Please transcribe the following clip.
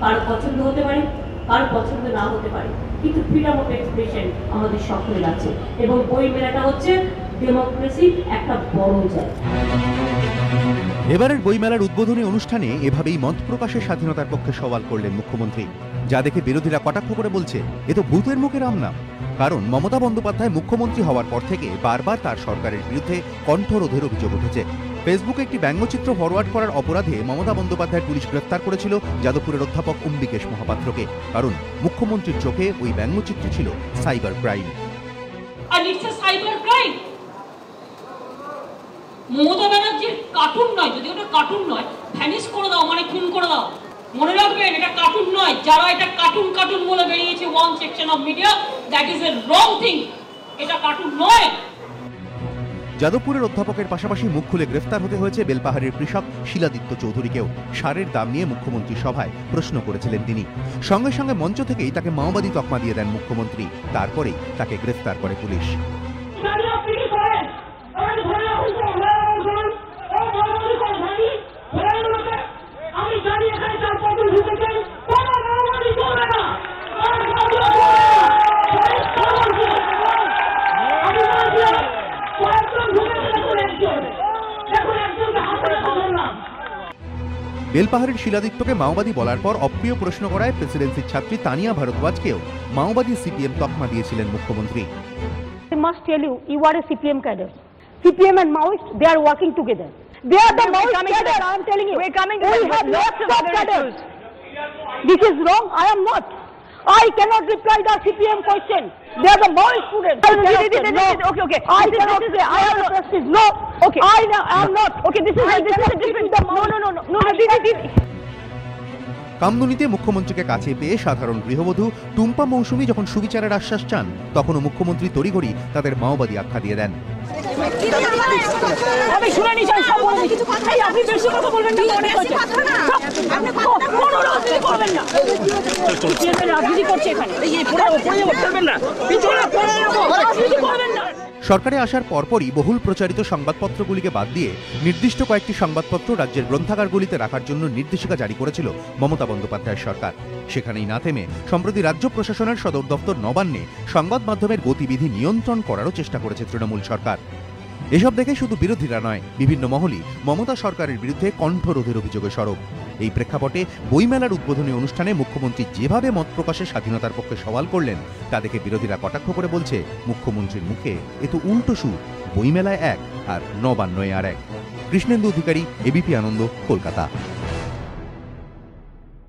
কারো পছন্দ হতে পারে, কারো পছন্দ না হতে পারে, কিন্তু ফ্রিডম অফ এক্সপ্রেশন আমাদের সকলের আছে এবং বই মেলাটা হচ্ছে ডেমোক্রেসির একটা বড় জায়গা। এবারের বইমেলার উদ্বোধনী অনুষ্ঠানে এভাবেই মত প্রকাশের স্বাধীনতার পক্ষে সওয়াল করলেন মুখ্যমন্ত্রী, যা দেখে বিরোধীরা কটাক্ষ করে বলছে এ তো ভূতের মুখে রাম নাম। কারণ মমতা বন্দ্যোপাধ্যায় মুখ্যমন্ত্রী হওয়ার পর থেকে বারবার তার সরকারের বিরুদ্ধে কণ্ঠরোধের অভিযোগ উঠেছে। ফেসবুকে একটি ব্যঙ্গচিত্র ফরওয়ার্ড করার অপরাধে মমতা বন্দ্যোপাধ্যায়ের পুলিশ গ্রেফতার করেছিল যাদবপুরের অধ্যাপক অম্বিকেশ মহাপাত্রকে, কারণ মুখ্যমন্ত্রীর চোখে ওই ব্যঙ্গচিত্র ছিল সাইবার ক্রাইম। মমতা ব্যানার্জির কার্টুন নয়, যদি ওটা কার্টুন নয়, ভ্যানিশ করে দাও, মানে খুন করে দাও। মনে রাখবেন, এটা কার্টুন নয়। যারা এটা কার্টুন কার্টুন বলে বেরিয়েছে one section of media, that is a wrong thing. এটা কার্টুন নয়। যাদবপুরের অধ্যাপকের পাশাপাশি মুখ খুলে গ্রেফতার হতে হয়েছে বেলপাহাড়ির কৃষক শিলাদিত্য চৌধুরীকেও। সারের দাম নিয়ে মুখ্যমন্ত্রী সভায় প্রশ্ন করেছিলেন তিনি। সঙ্গে সঙ্গে মঞ্চ থেকেই তাকে মাওবাদী তকমা দিয়ে দেন মুখ্যমন্ত্রী। তারপরেই তাকে গ্রেফতার করে পুলিশ। বেলপাহাড়ির শিলাদিত্যকে মাওবাদী বলার পর অপ্রিয় প্রশ্ন করায় প্রেসিডেন্সির ছাত্রী তানিয়া ভারদ্বাজকেও মাওবাদী সিপিএম তকমা দিয়েছিলেন মুখ্যমন্ত্রী। I must tell you, you are a CPM cadre. CPM and Maoist, they are working together. They are the Maoist cadre, I am telling you. We're coming to we have lots of cadres. This is wrong, I am not. I cannot reply the CPM question. They are the Maoist students. Okay. I cannot say, I am the prestige. No. Okay. I am not. Okay, this is a different. No. কামদুনিতে মুখ্যমন্ত্রীকে কাছে পেয়ে সাধারণ গৃহবধূ টুম্পা মৌসুমী যখন সুবিচারের আশ্বাস চান, তখনও মুখ্যমন্ত্রী তড়িঘড়ি তাদের মাওবাদী আখ্যা দিয়ে দেন। আমি শুনে নিচ্ছি, সব বলে দিচ্ছি। আপনি বেশি কথা বলবেন না, অনেক হচ্ছে। কোনো রাজনীতি করবেন না। রাজনীতি করছে এখানে। রাজনীতি করবেন না। সরকারে আসার পরপরই বহুল প্রচারিত সংবাদপত্রগুলিকে বাদ দিয়ে নির্দিষ্ট কয়েকটি সংবাদপত্র রাজ্যের গ্রন্থাগারগুলিতে রাখার জন্য নির্দেশিকা জারি করেছিল মমতা বন্দ্যোপাধ্যায়ের সরকার। সেখানেই না থেমে সম্প্রতি রাজ্য প্রশাসনের সদর দপ্তর নবান্নে সংবাদ মাধ্যমের গতিবিধি নিয়ন্ত্রণ করারও চেষ্টা করেছে তৃণমূল সরকার। এসব দেখে শুধু বিরোধীরা নয়, বিভিন্ন মহলই মমতা সরকারের বিরুদ্ধে কণ্ঠরোধের অভিযোগে সরব। এই প্রেক্ষাপটে বইমেলার উদ্বোধনী অনুষ্ঠানে মুখ্যমন্ত্রী যেভাবে মত প্রকাশের স্বাধীনতার পক্ষে সওয়াল করলেন, তা দেখে বিরোধীরা কটাক্ষ করে বলছে মুখ্যমন্ত্রীর মুখে এ তো উল্টো সুর। বইমেলায় এক আর নবান্নয় আর এক। কৃষ্ণেন্দু অধিকারী, এবিপি আনন্দ, কলকাতা।